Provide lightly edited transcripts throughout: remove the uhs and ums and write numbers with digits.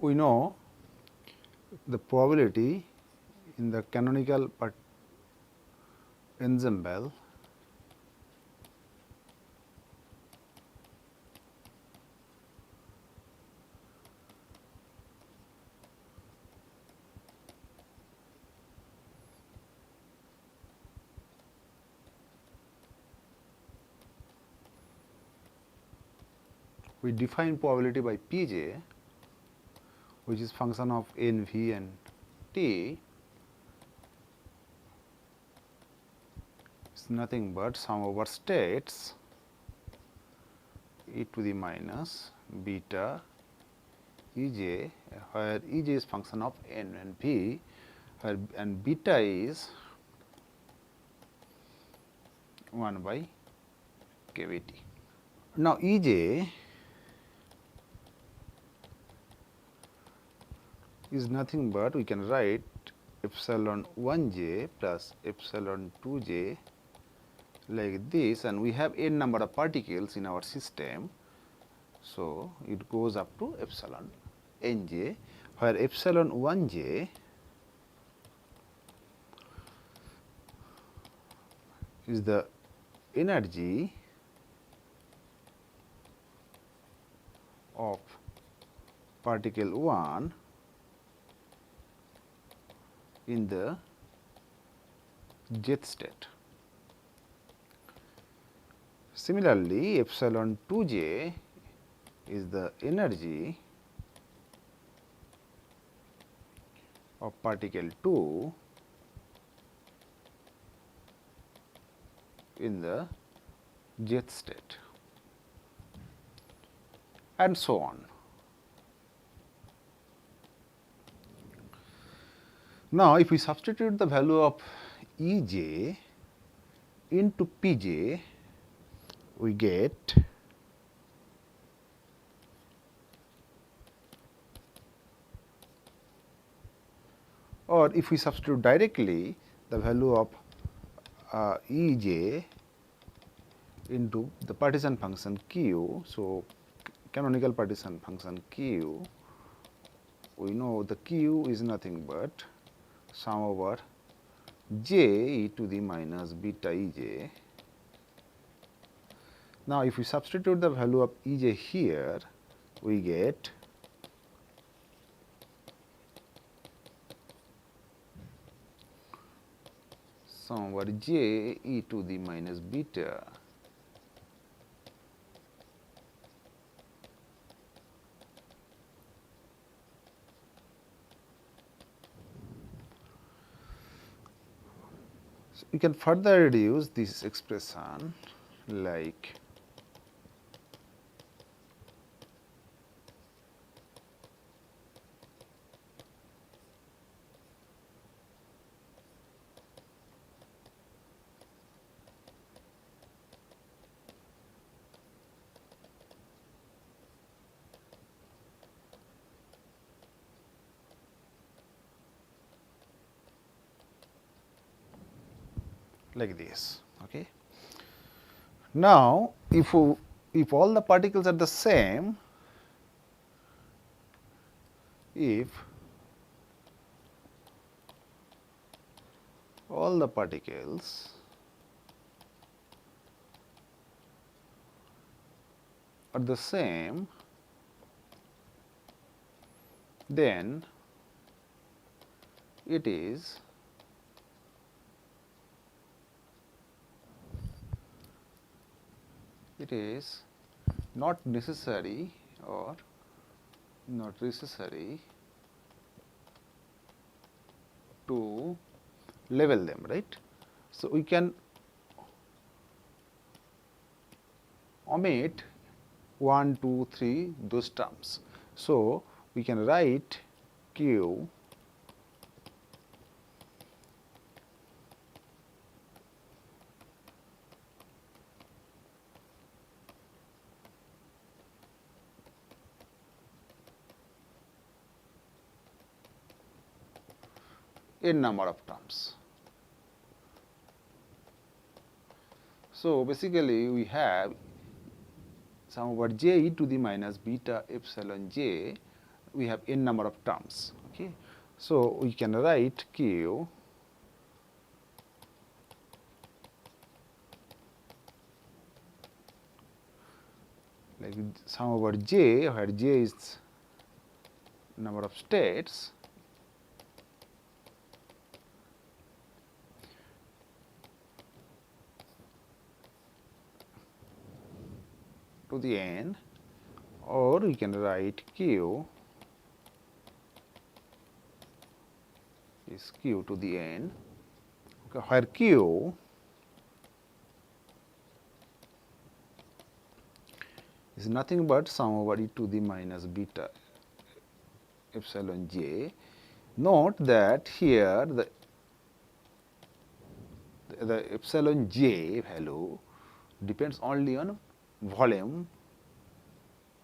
we know the probability in the canonical ensemble we define probability by Pj, which is function of n, v and t, is nothing but sum over states e to the minus beta Ej, where Ej is function of n and v, and beta is 1 by kVt. Now, Ej is nothing but we can write epsilon 1j plus epsilon 2j like this, and we have n number of particles in our system. So, it goes up to epsilon nj, where epsilon 1j is the energy of particle 1 in the jth state. Similarly, epsilon 2j is the energy of particle 2 in the jth state, and so on. Now, if we substitute the value of Ej into Pj, we get or if we substitute directly the value of Ej into the partition function q. So, canonical partition function q, we know the q is nothing but sum over j e to the minus beta Ej. Now, if we substitute the value of Ej here, we get sum over j e to the minus beta we can further reduce this expression like this. Okay. Now, if all the particles are the same, if all the particles are the same, then it is not necessary or not necessary to level them, right. So, we can omit 1, 2, 3 those terms. So, we can write q n number of terms. So, basically we have sum over j e to the minus beta epsilon j we have n number of terms. Okay. So, we can write Q like sum over j, where j is number of states, to the n, or we can write Q is Q to the n, okay, where Q is nothing but sum over e to the minus beta epsilon j. Note that here the epsilon j value depends only on volume,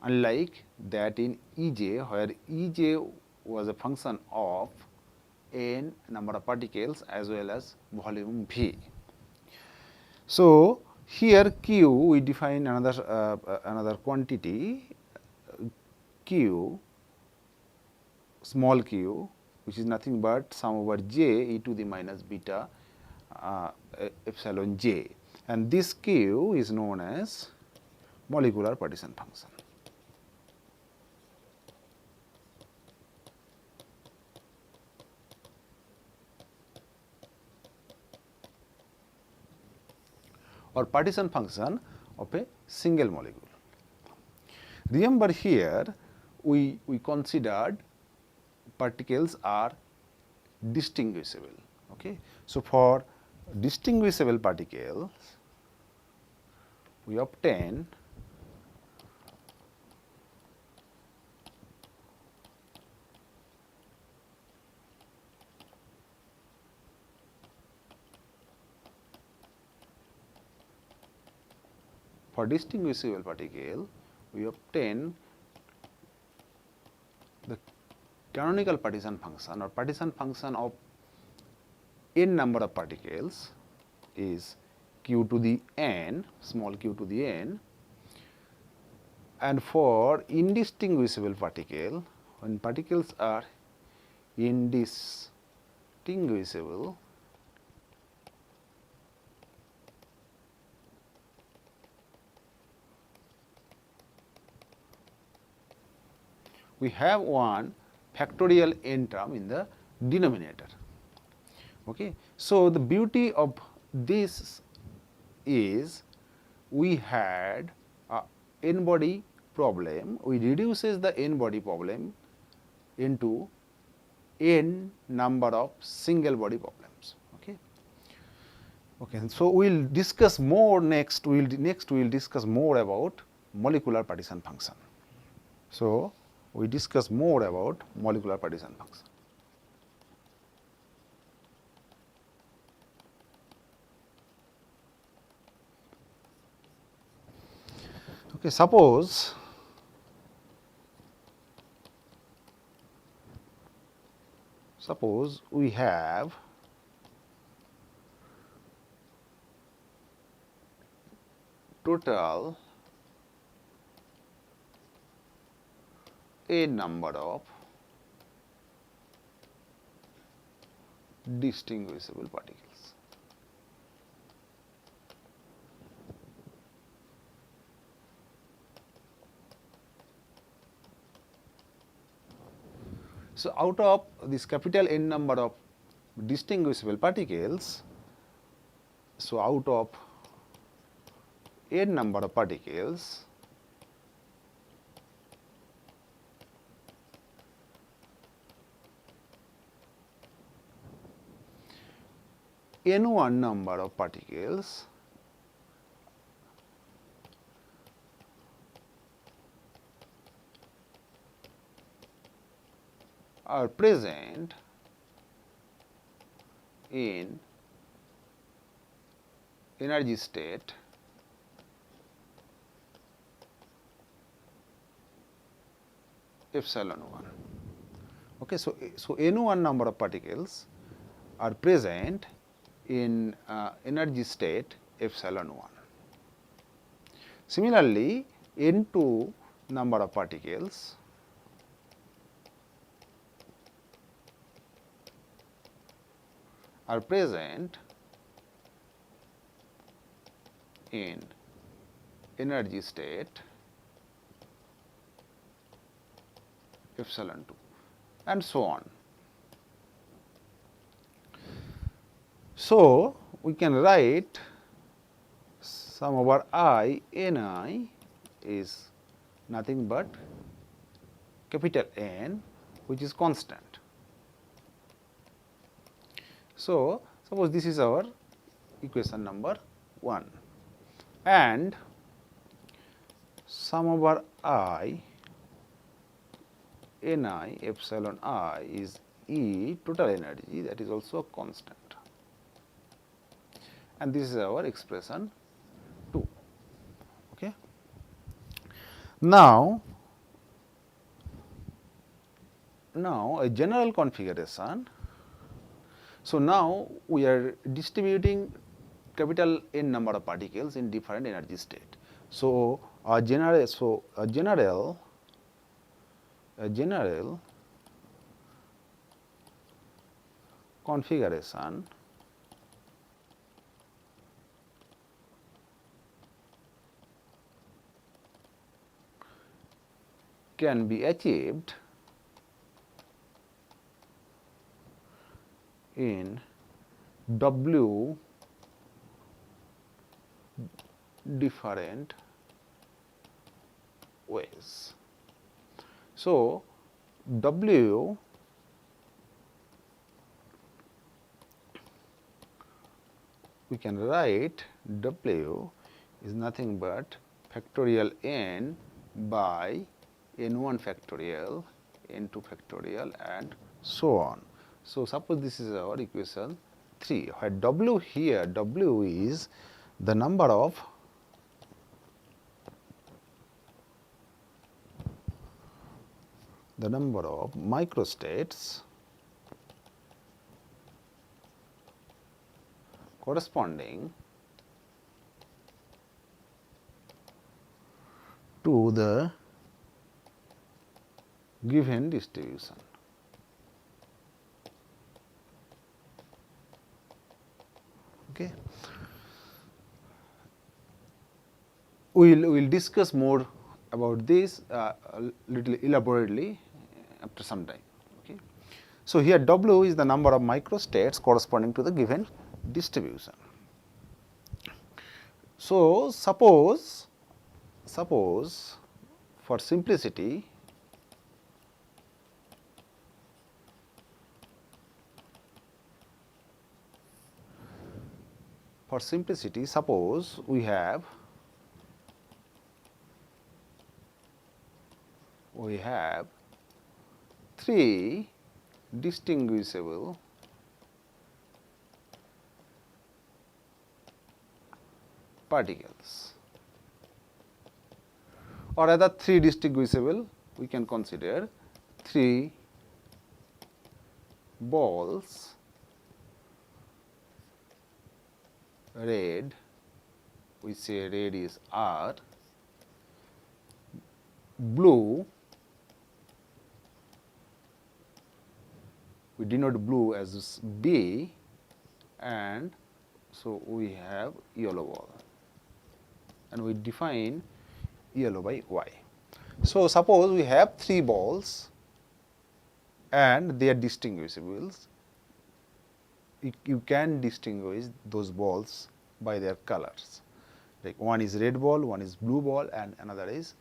unlike that in Ej, where Ej was a function of n number of particles as well as volume V. So, here Q we define another quantity Q, small q, which is nothing but sum over j e to the minus beta epsilon j, and this Q is known as molecular partition function. Or partition function of a single molecule. Remember here we considered particles are distinguishable. Okay. So, for distinguishable particles we obtain the canonical partition function or partition function of n number of particles is q to the n, small q to the n, and for indistinguishable particle, when particles are indistinguishable, we have one factorial n term in the denominator. Okay. So, the beauty of this is we had a n body problem, we reduces the n body problem into n number of single body problems. Okay. Okay. So, we will discuss more next, we will discuss more about molecular partition function. So, we discuss more about molecular partition function. Okay, suppose we have total a number of distinguishable particles. So, out of this capital N number of distinguishable particles, so out of n number of particles, n1 number of particles are present in energy state epsilon 1. Okay, so n1 number of particles are present in energy state epsilon 1. Similarly, n2 number of particles are present in energy state epsilon 2 and so on. So, we can write sum over I Ni is nothing but capital N, which is constant. So, suppose this is our equation number 1 and sum over I Ni epsilon I is E total energy, that is also a constant, and this is our expression 2. Okay. Now a general configuration. So, now we are distributing capital N number of particles in different energy state. So, a general configuration can be achieved in W different ways. So, W we can write W is nothing but factorial N by N1 factorial, N2 factorial and so on. So, suppose this is our equation 3, where W here, W is the number of microstates corresponding to the given distribution. Okay. We will discuss more about this a little elaborately after some time. Okay. So, here W is the number of microstates corresponding to the given distribution. So, suppose for simplicity suppose we have three distinguishable particles, or rather 3 distinguishable, we can consider 3 balls, red, we say red is R, blue, we denote blue as B, and so we have yellow ball, and we define yellow by Y. So, suppose we have 3 balls and they are distinguishables. You can distinguish those balls by their colors, like one is red ball, one is blue ball and another is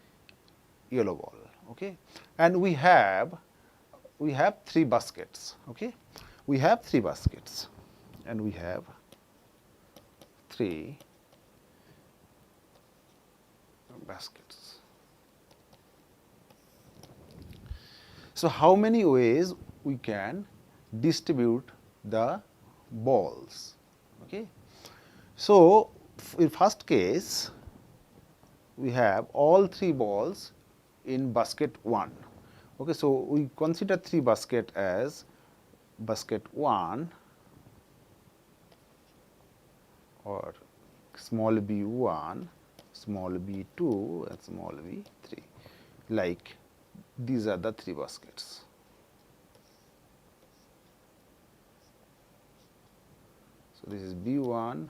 yellow ball. Okay. And we have 3 baskets. Okay. We have 3 baskets and we have 3 baskets. So, how many ways we can distribute the balls? Okay. So, in first case we have all 3 balls in basket 1. Okay. So, we consider 3 basket as basket 1 or small b1, small b2 and small b3, like these are the 3 baskets. So, this is B1,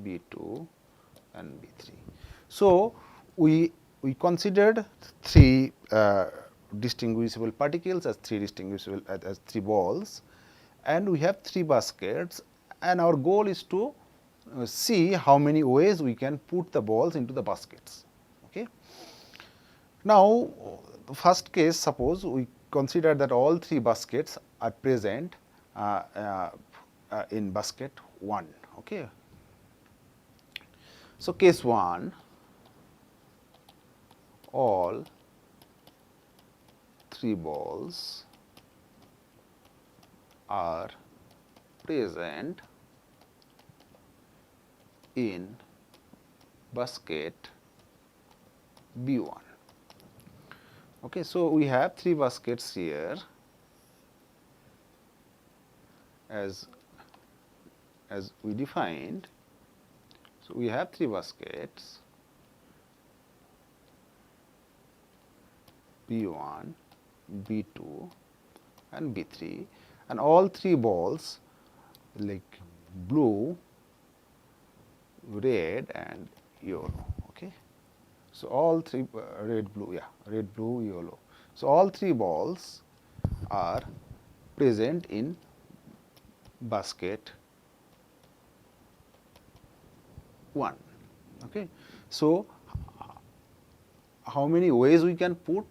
B2 and B3. So, we considered three distinguishable particles as three distinguishable as three balls, and we have three baskets, and our goal is to see how many ways we can put the balls into the baskets. Okay. Now, the first case, suppose we consider that all three baskets are present in basket 1. Okay. So, case 1, all three balls are present in basket B1. Okay, so we have three baskets here as we defined. So, we have three baskets B1, B2 and B3, and all three balls like blue, red and yellow. Okay. So, all three red, blue, red, blue, yellow. So, all three balls are present in basket 1. Okay. So, how many ways we can put?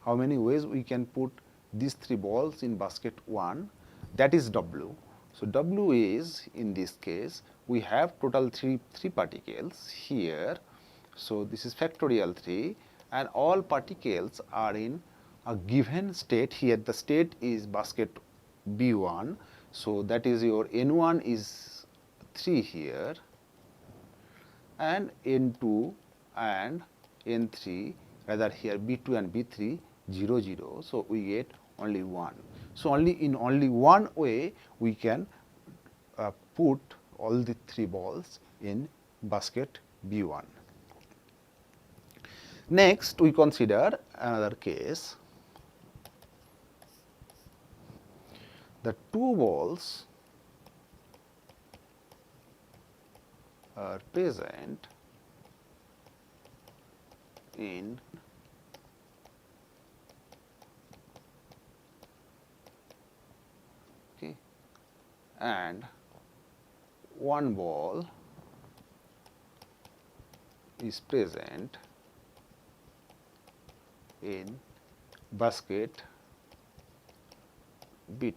How many ways we can put these three balls in basket 1? That is W. So, W is, in this case, we have total three particles here. So, this is factorial 3, and all particles are in a given state. Here the state is basket B1. So, that is your N1 is 3 here, and N2 and N3, rather here B2 and B3 0 0. So, we get only 1. So, in only one way we can put all the three balls in basket B1. Next, we consider another case. The two balls are present in and one ball is present in basket B2.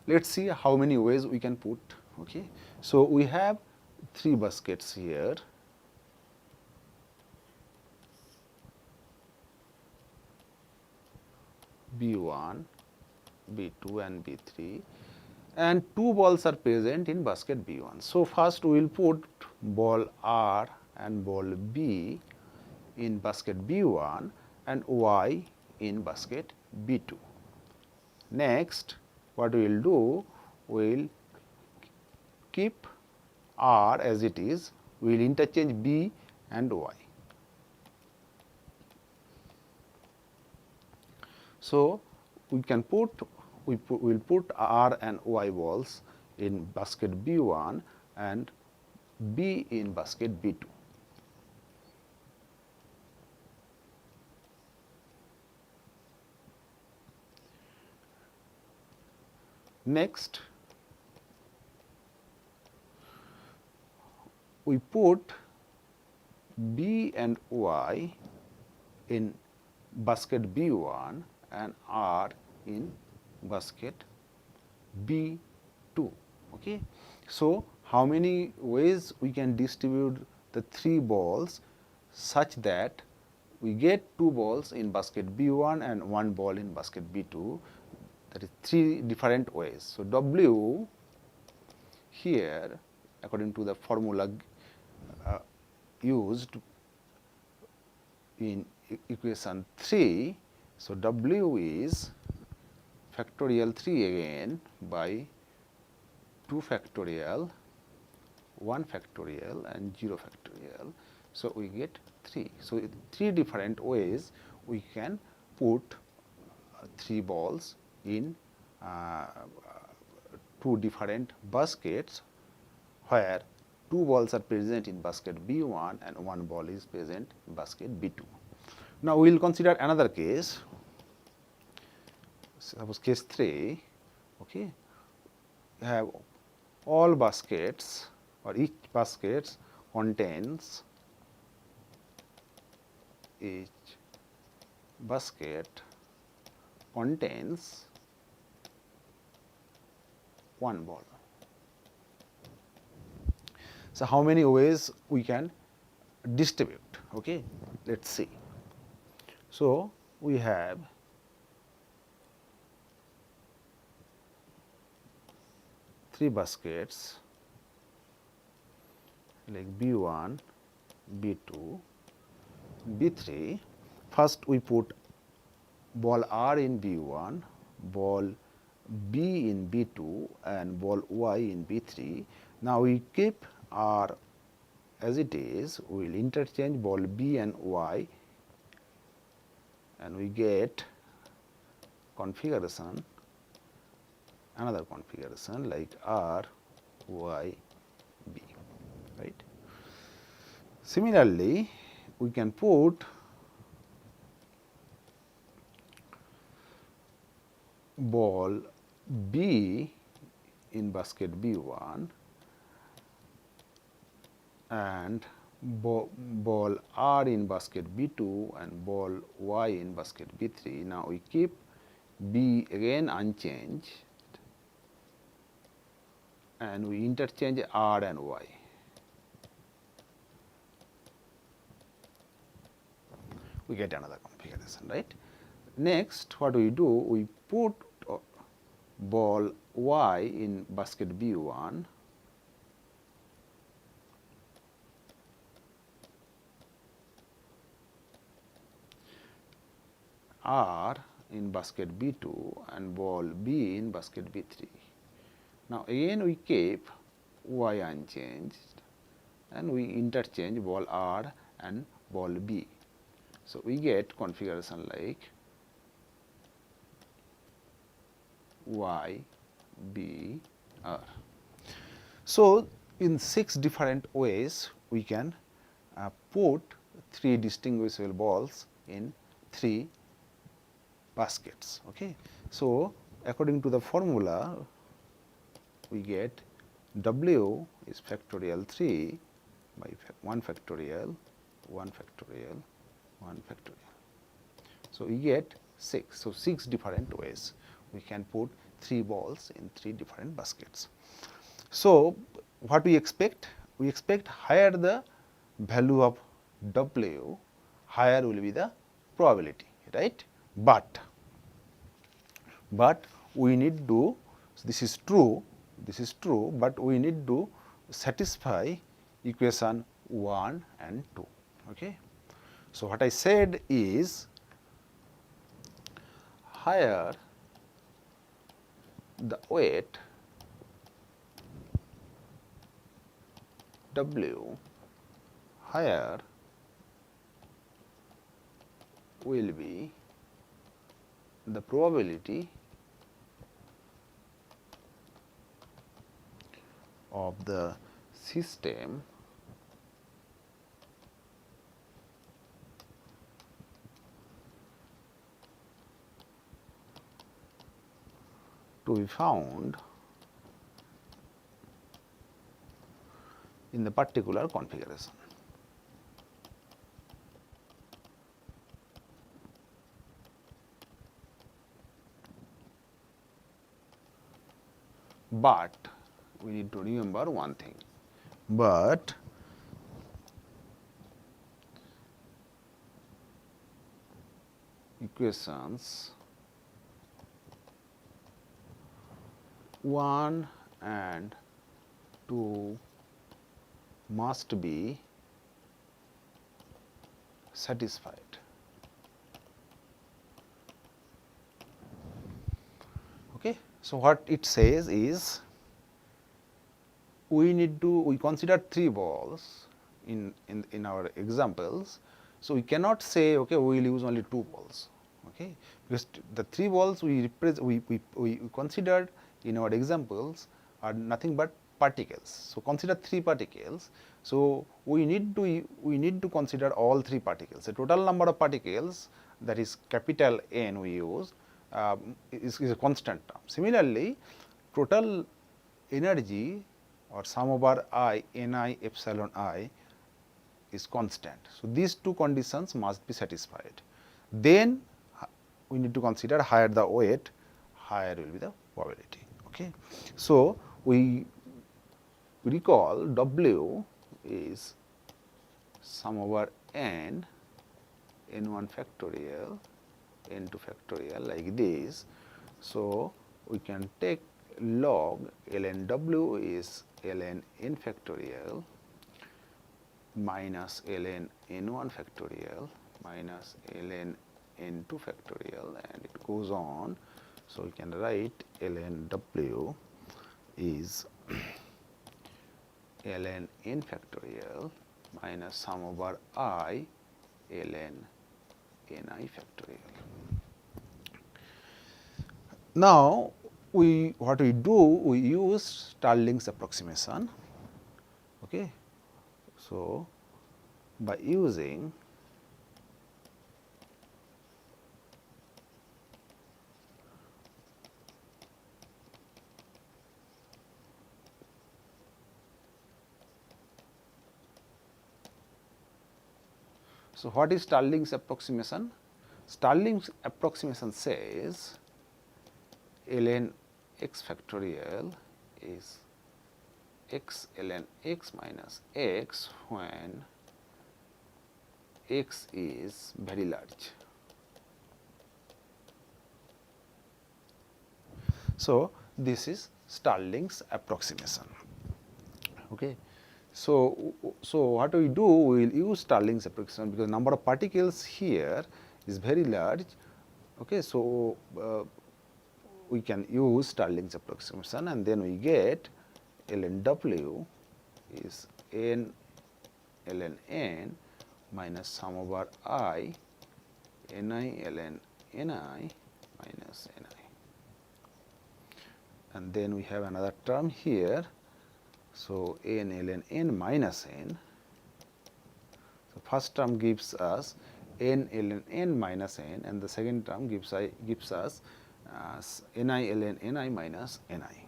Let us see how many ways we can put. Okay. So, we have three baskets here. B1, B2 and B3, and two balls are present in basket B1. So, first we will put ball R and ball B in basket B1 and Y in basket B2. Next, what we will do, we will keep R as it is, we will interchange B and Y. So, we can put, we will put R and Y balls in basket B1 and B in basket B2. Next, we put B and Y in basket B1 and R in basket B2. Okay. So, how many ways we can distribute the three balls such that we get two balls in basket B1 and one ball in basket B2, that is three different ways. So, W here according to the formula used in equation 3. So, W is factorial 3 again by 2 factorial, 1 factorial and 0 factorial. So, we get 3. So, three different ways we can put three balls in two different baskets where two balls are present in basket B1 and one ball is present in basket B2. Now, we will consider another case, suppose case 3. Okay. We have all baskets or each basket contains one ball. So, how many ways we can distribute? Okay. Let us see. So, we have three baskets like B1, B2, B3. First we put ball R in B1, ball B in B2 and ball Y in B3. Now, we keep R as it is, we will interchange ball B and Y and we get configuration, another configuration like R, Y, B, right. Similarly, we can put ball B in basket B1 and ball R in basket B2 and ball Y in basket B3. Now, we keep B again unchanged and we interchange R and Y. We get another configuration, right. Next, what we do? We put ball Y in basket B1 R in basket B2 and ball B in basket B3. Now, again we keep Y unchanged and we interchange ball R and ball B. So, we get configuration like Y, B, R. So, in 6 different ways we can put 3 distinguishable balls in 3 baskets. Okay. So, according to the formula we get W is factorial 3 by 1 factorial, 1 factorial, 1 factorial. So, we get 6. So, 6 different ways we can put 3 balls in 3 different baskets. So, what we expect? We expect higher the value of W, higher will be the probability, right. But we need to, this is true, but we need to satisfy equation 1 and 2. Okay. So, what I said is higher the weight W, higher will be the probability of the system to be found in the particular configuration. But we need to remember one thing, but equations 1 and 2 must be satisfied. Okay. So, what it says is we consider 3 balls in our examples. So, we cannot say okay, we will use only 2 balls, okay, because the 3 balls we considered in our examples are nothing but particles. So, consider 3 particles. So, we need to consider all 3 particles. The total number of particles, that is capital N we use, is a constant term. Similarly, total energy or sum over I Ni epsilon I is constant. So, these 2 conditions must be satisfied. Then we need to consider higher the weight, higher will be the probability. Okay. So, we recall W is sum over n, n1 factorial, n2 factorial like this. So, we can take log ln W is ln n factorial minus ln n1 factorial minus ln n2 factorial, and it goes on. So, we can write ln W is ln n factorial minus sum over I ln ni factorial. Now, what we do, we use Stirling's approximation. Okay. So, by using so, what is Stirling's approximation? Stirling's approximation says ln x factorial is x ln x minus x when x is very large. So, this is Stirling's approximation. Okay. So, what we do, we will use Stirling's approximation because number of particles here is very large. Okay. So, we can use Stirling's approximation, and then we get ln W is n ln n minus sum over I ni ln ni minus ni, and then we have another term here. So, n ln n minus n. So, first term gives us n ln n minus n, and the second term gives us ni ln ni minus ni.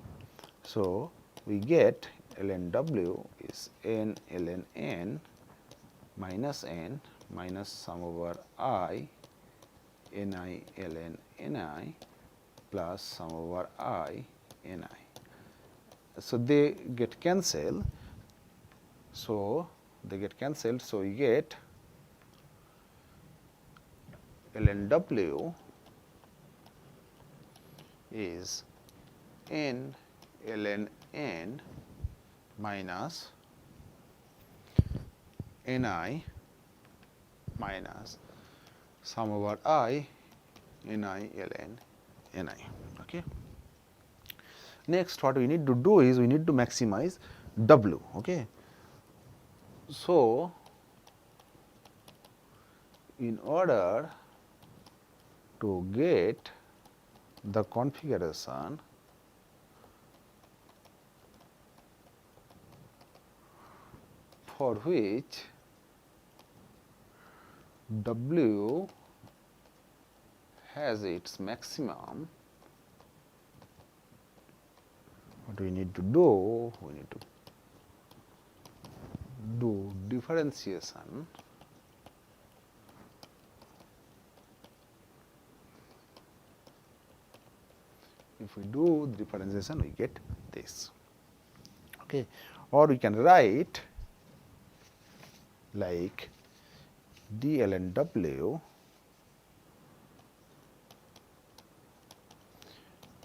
So, we get ln W is n ln n minus n minus sum over I ni ln ni plus sum over I ni. So, they get cancelled. So, we get ln W is n ln n minus ni minus sum over I ni ln ni. Okay. Next, what we need to do is we need to maximize W. Okay. So, in order to get the configuration for which W has its maximum, what we need to do? We need to do differentiation if we do the differentiation, we get this. Okay. Or we can write like d ln W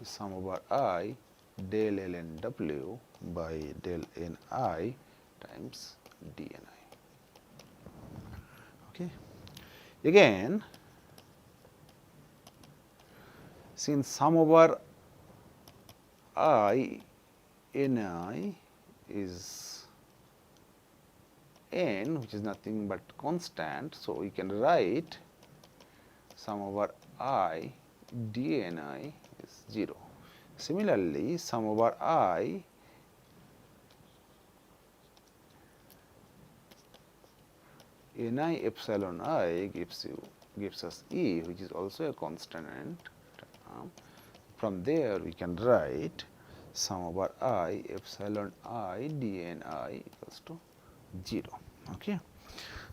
is sum over I del ln W by del Ni times dni. Okay. Again, since sum over I Ni is n, which is nothing but constant, so we can write sum over I dni is 0. Similarly, sum over I Ni epsilon I gives us E, which is also a constant. From there we can write sum over I epsilon I dni equals to 0. Okay.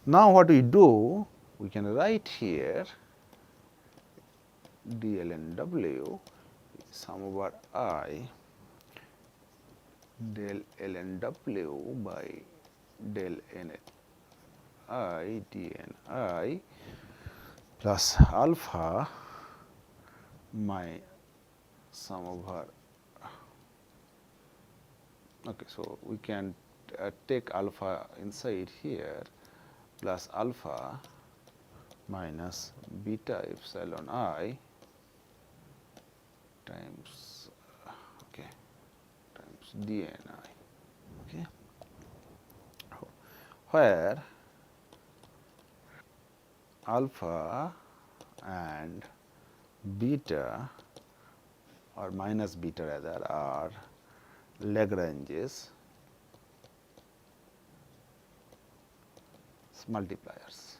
Now what we do, we can write here dln w sum over I del ln w by del n I dni plus alpha my sum over, okay, so we can take alpha inside here plus alpha minus beta epsilon I times, okay, times dni, okay, where alpha and beta or minus beta rather are Lagrange's multipliers.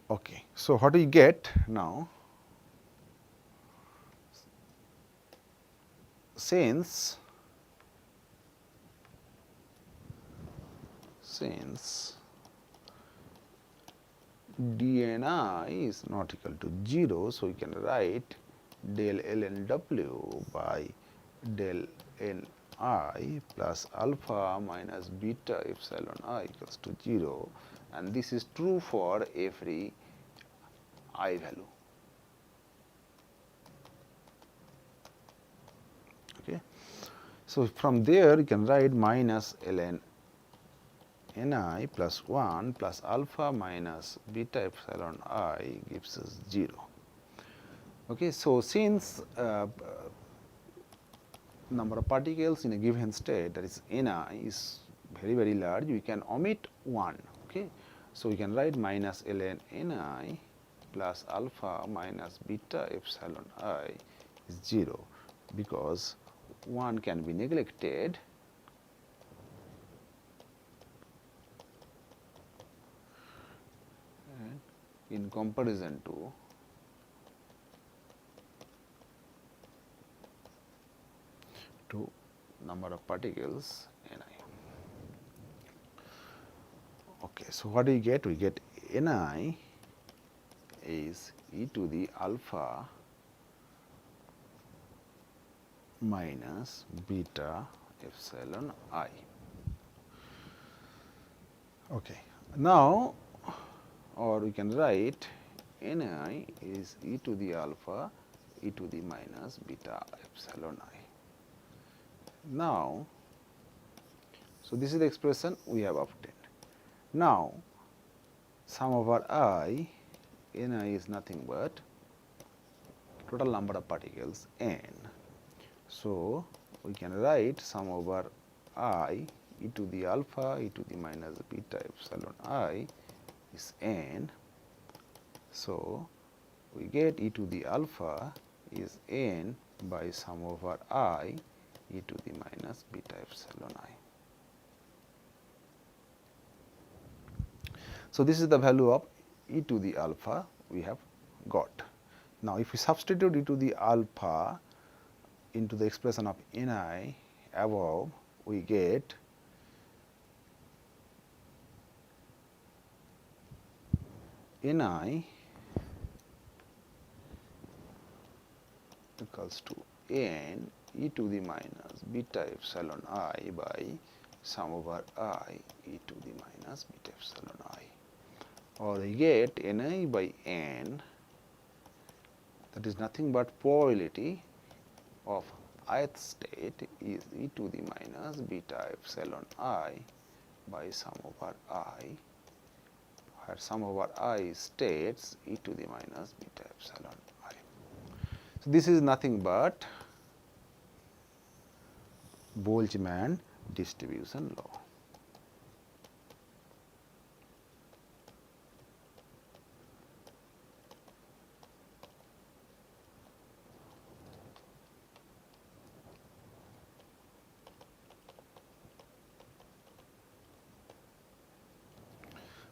Okay. So, what do you get now? Since dni is not equal to 0, so we can write del ln w by del ni plus alpha minus beta epsilon I equals to 0, and this is true for every I value. Okay. So, from there you can write minus ln ni plus 1 plus alpha minus beta epsilon I gives us 0. Okay. So, since number of particles in a given state, that is ni, is very large, we can omit 1. Okay. So, we can write minus ln ni plus alpha minus beta epsilon I is 0, because 1 can be neglected. In comparison to number of particles ni. Okay, so what do we get? We get ni is e to the alpha minus beta epsilon I. Okay. Now, or we can write ni is e to the alpha e to the minus beta epsilon I. Now, so this is the expression we have obtained. Now, sum over I, ni is nothing but total number of particles n. So, we can write sum over I e to the alpha e to the minus beta epsilon I is n. So, we get e to the alpha is n by sum over I e to the minus beta epsilon I. So, this is the value of e to the alpha we have got. Now, if we substitute e to the alpha into the expression of ni above, we get ni equals to n e to the minus beta epsilon I by sum over I e to the minus beta epsilon I, or we get ni by n, that is nothing but probability of ith state is e to the minus beta epsilon I by sum over I, where sum over I states e to the minus beta epsilon I. So, this is nothing but Boltzmann distribution law.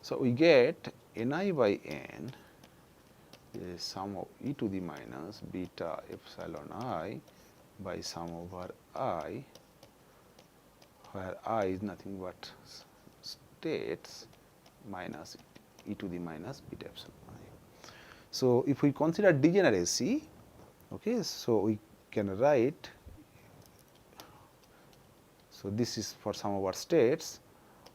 So, we get Ni by n is sum of e to the minus beta epsilon I by sum over I, where I is nothing but states minus e to the minus beta epsilon I. So, if we consider degeneracy, okay, so we can write, so this is for some of our states,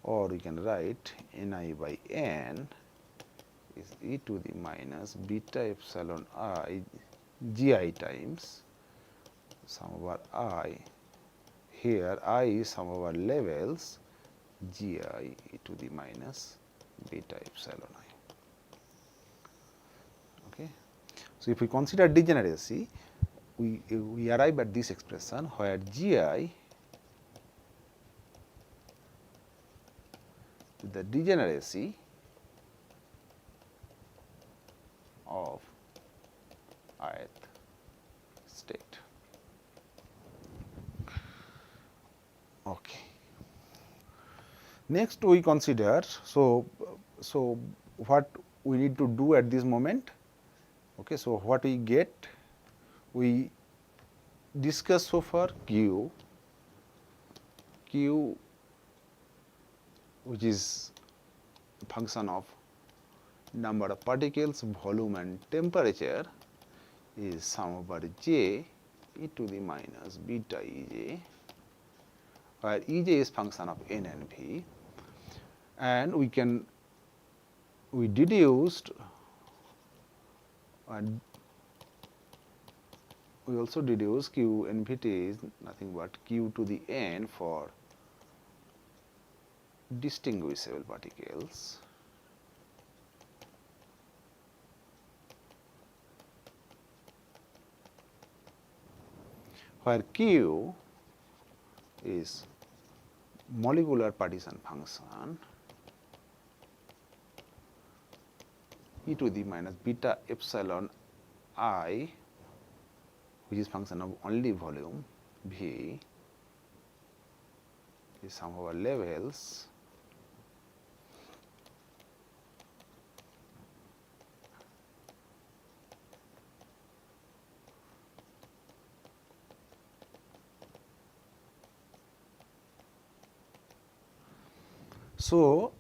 or we can write Ni by n is e to the minus beta epsilon I gi times sum over I, here I is sum over levels gi e to the minus beta epsilon I. Okay. So, if we consider degeneracy, we arrive at this expression where gi is the degeneracy of ith state. Okay. Next we consider, so what we need to do at this moment. Okay, so what we get, we discuss so far Q which is function of number of particles, volume and temperature, is sum over j e to the minus beta Ej, where Ej is function of n and v, and we deduced, and we also deduce q nvt is nothing but q to the n for distinguishable particles, where q is molecular partition function e to the minus beta epsilon I, which is function of only volume, v is sum over levels So,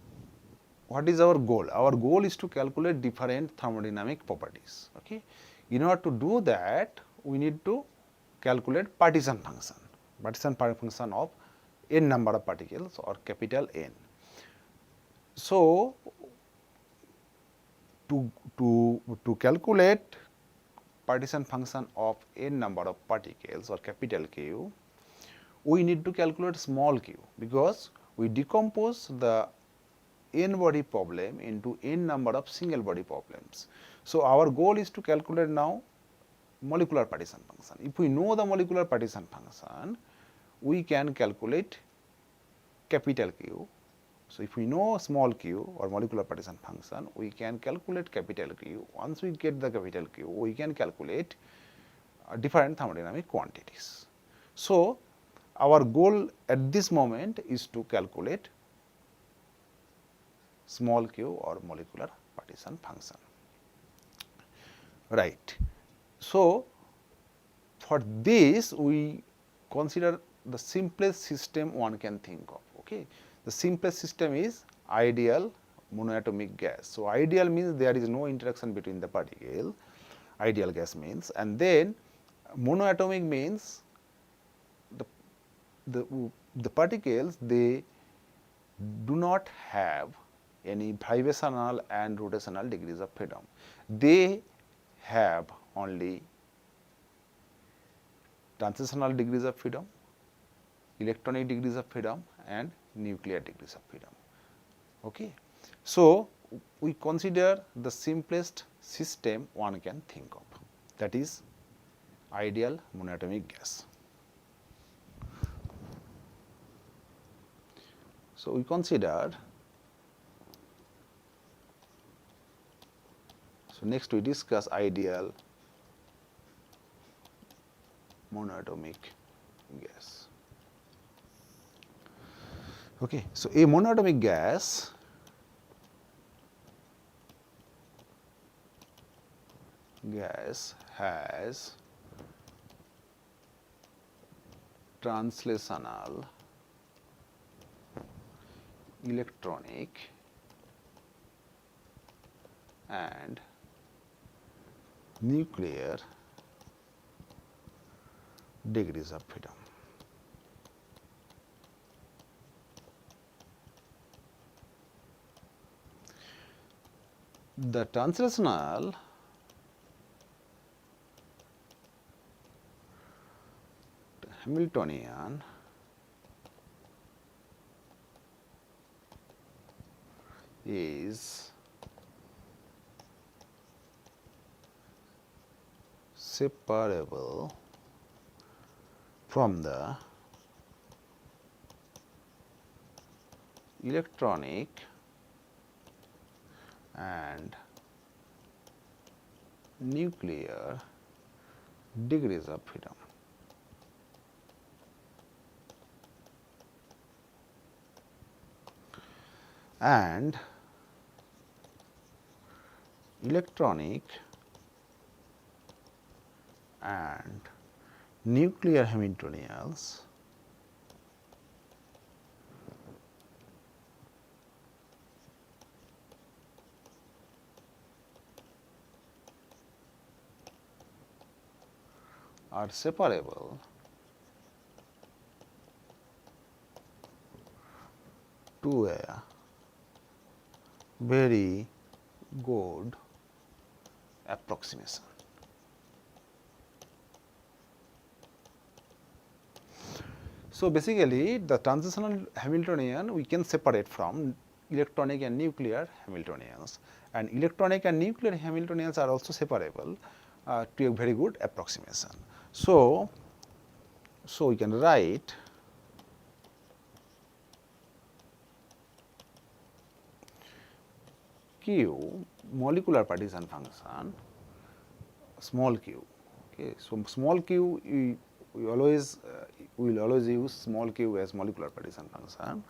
what is our goal? Our goal is to calculate different thermodynamic properties. Okay. In order to do that, we need to calculate partition function of n number of particles or capital N. So, to calculate partition function of n number of particles or capital Q, we need to calculate small q, because we decompose the n body problem into n number of single body problems. So, our goal is to calculate now molecular partition function. If we know the molecular partition function, we can calculate capital Q. So, if we know small q or molecular partition function, we can calculate capital Q. Once we get the capital Q, we can calculate different thermodynamic quantities. So, our goal at this moment is to calculate small q or molecular partition function. Right. So, for this we consider the simplest system one can think of. Okay. The simplest system is ideal monoatomic gas. So, ideal means there is no interaction between the particle, ideal gas means, and then monoatomic means the particles, they do not have any vibrational and rotational degrees of freedom. They have only transitional degrees of freedom, electronic degrees of freedom and nuclear degrees of freedom. Okay. So, we consider the simplest system one can think of, that is ideal monoatomic gas. So, we consider, so next we discuss ideal monoatomic gas. Okay. So, a monoatomic gas gas has translational, electronic and nuclear degrees of freedom. The translational Hamiltonian is separable from the electronic and nuclear degrees of freedom. And electronic and nuclear Hamiltonians are separable to a very good approximation. So, basically the transitional Hamiltonian we can separate from electronic and nuclear Hamiltonians, and electronic and nuclear Hamiltonians are also separable to a very good approximation. So, we can write Q molecular partition function small q. Okay. So, small q we will always use small q as molecular partition function.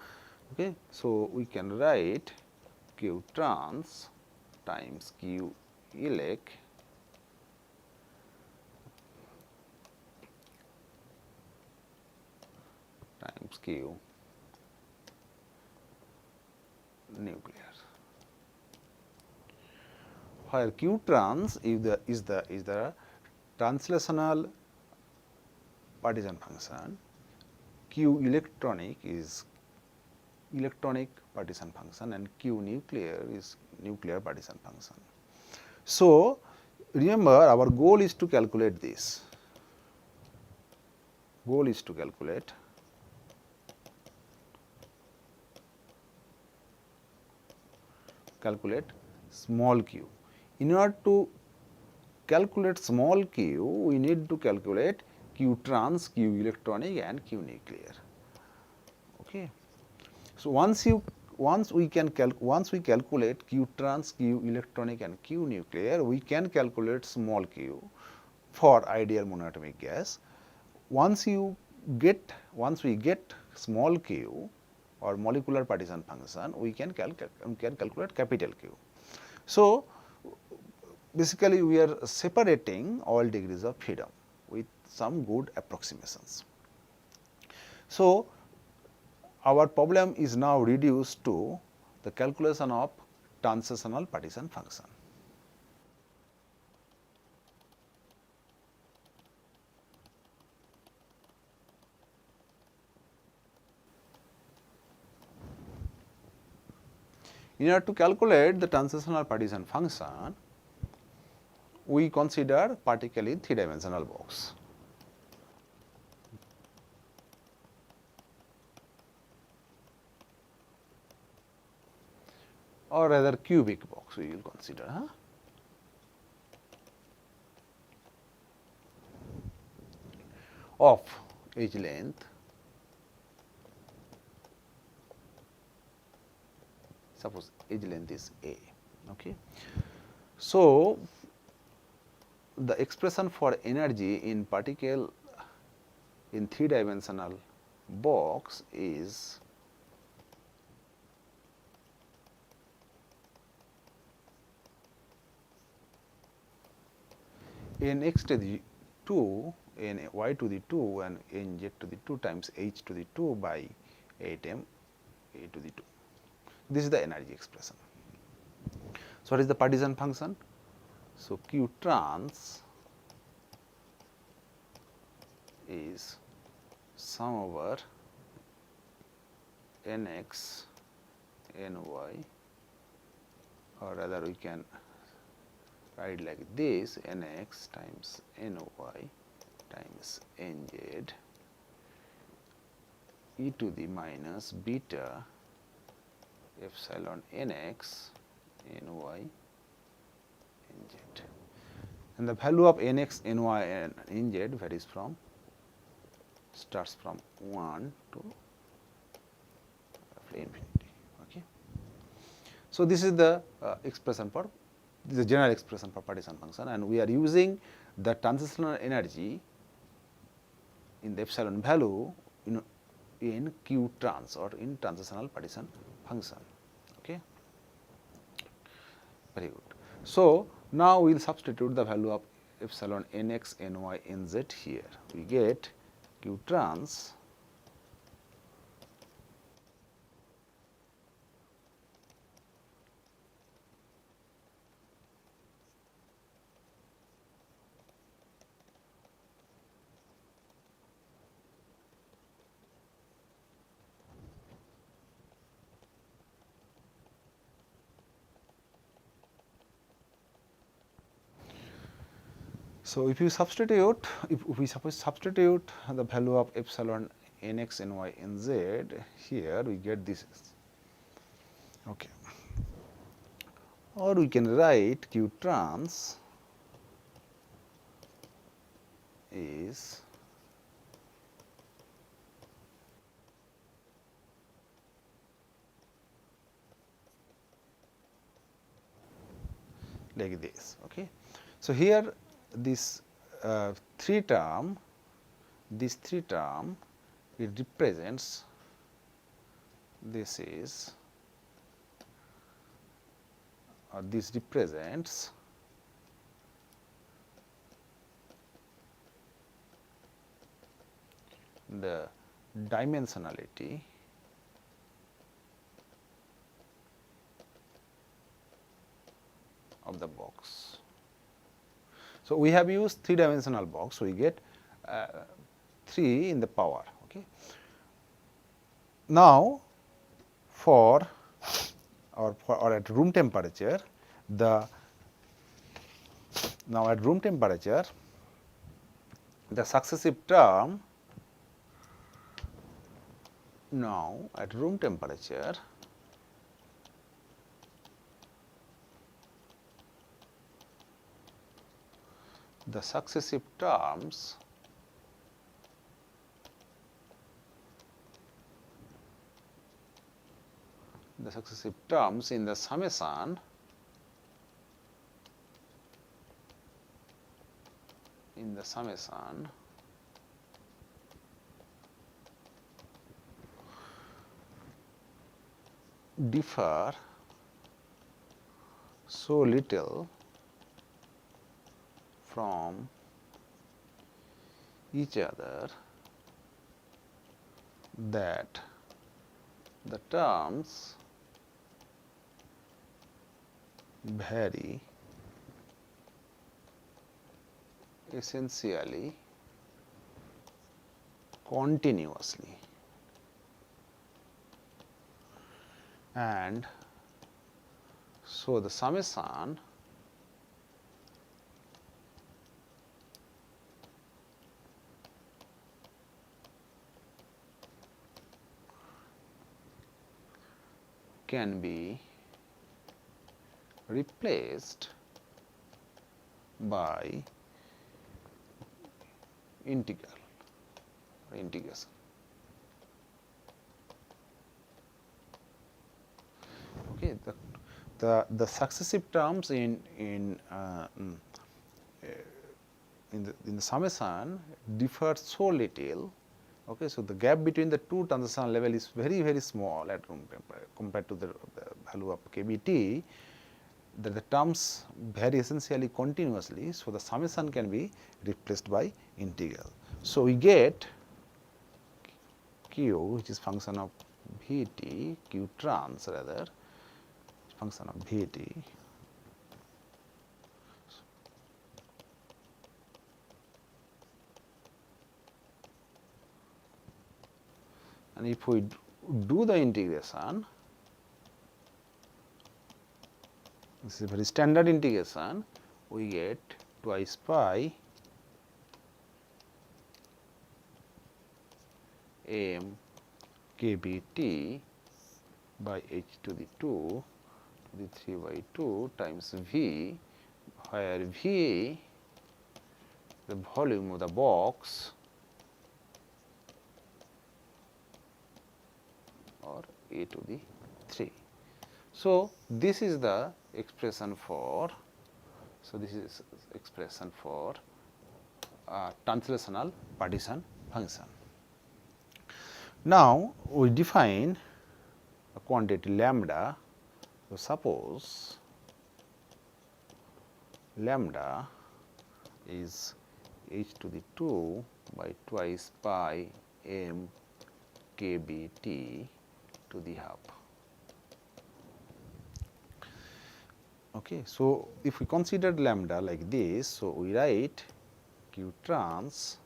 Okay. So, we can write q trans times q elec times q nuclear, where q trans is the translational partition function, q electronic is electronic partition function, and q nuclear is nuclear partition function. So, remember our goal is to calculate this. Goal is to calculate small q. In order to calculate small q, we need to calculate q trans, q electronic and q nuclear. Okay. So, once we calculate q trans, q electronic and q nuclear, we can calculate small q for ideal monatomic gas. Once we get small q or molecular partition function, we can calculate capital Q. So, basically we are separating all degrees of freedom with some good approximations. So, our problem is now reduced to the calculation of translational partition function. In order to calculate the translational partition function, we consider particle in 3-dimensional box. Or rather cubic box we will consider. Of edge length, suppose edge length is A. Okay. So, the expression for energy in particle in 3-dimensional box is nx to the 2, ny to the 2 and nz to the 2 times h to the 2 by 8m a to the 2. This is the energy expression. So, what is the partition function? So, Q trans is sum over nx ny, or rather we can write like this, nx times ny times nz e to the minus beta epsilon nx ny nz, and the value of nx ny and nz varies from, starts from 1 to infinity. Okay. So, this is the expression for, this is the general expression for partition function, and we are using the transitional energy in the epsilon value in Q trans or in transitional partition function. Okay. Very good. So, now we will substitute the value of epsilon nx ny nz here. We get Q trans So, if you substitute, if we suppose substitute the value of epsilon nx ny nz here, we get this. Okay. Or we can write Q trans is like this. Okay. So, here this three term, this three term, it represents, this is, or this represents the dimensionality of the box. So, we have used 3-dimensional box, so we get 3 in the power. Okay. Now, for or at room temperature, the successive term, now at room temperature, the successive terms in the summation differ so little from each other that the terms vary essentially continuously, and so the summation can be replaced by integral or integration. Okay, the successive terms in the summation differ so little. Okay, so the gap between the two transitional level is very small at room temperature compared to the value of KBT, that the terms vary essentially continuously. So, the summation can be replaced by integral. So, we get q, which is function of Vt, q trans rather, function of Vt, and if we do the integration, this is a very standard integration, we get twice pi m kBt by h to the 2 to the 3 by 2 times V, where V the volume of the box or a to the 3. So, this is the expression for, translational partition function. Now, we define a quantity lambda. So, suppose lambda is h to the 2 by twice pi m kBt to the half. Okay. So, if we consider lambda like this, so we write q trans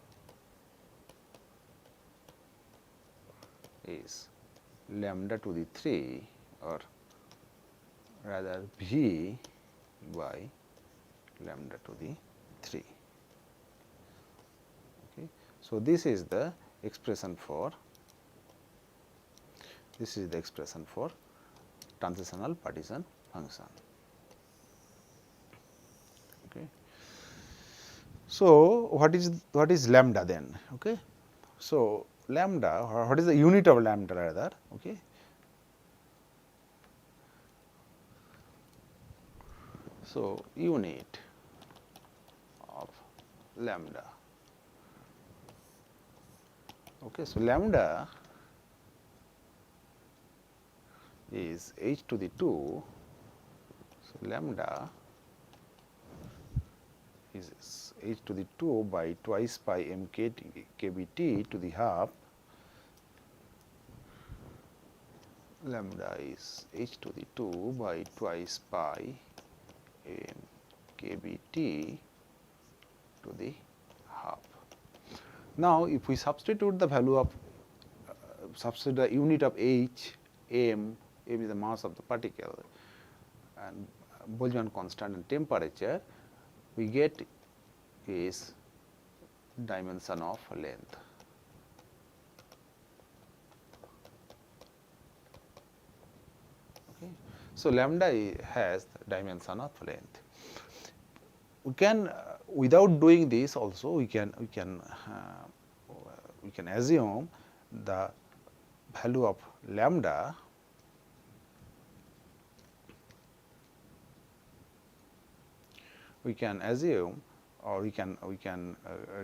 is lambda to the 3 or rather V by lambda to the 3. Okay. So, this is the expression for translational partition function. Okay. So, what is lambda then? Okay. So, lambda, what is the unit of lambda rather? Okay. So, unit of lambda. Okay. So, lambda is h to the 2. So, lambda is h to the 2 by twice pi m kBt to the half. Lambda is h to the 2 by twice pi m kBt to the half. Now, if we substitute the value of substitute the unit of h, m is the mass of the particle, and Boltzmann constant and temperature, we get is dimension of length. Okay. So, lambda has dimension of length. We can without doing this also we can assume the value of lambda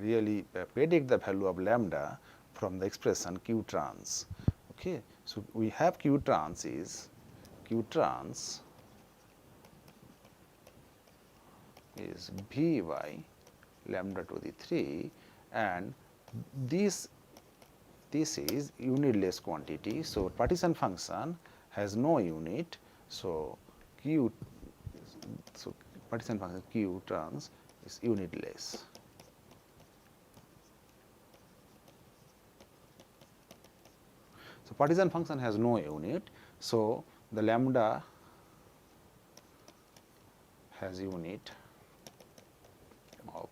really predict the value of lambda from the expression q trans. Okay. So, we have q trans is V by lambda to the 3, and this is unitless quantity. So, partition function has no unit. So, partition function q trans is unitless. So, partition function has no unit. So, the lambda has unit of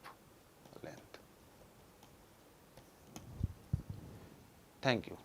length. Thank you.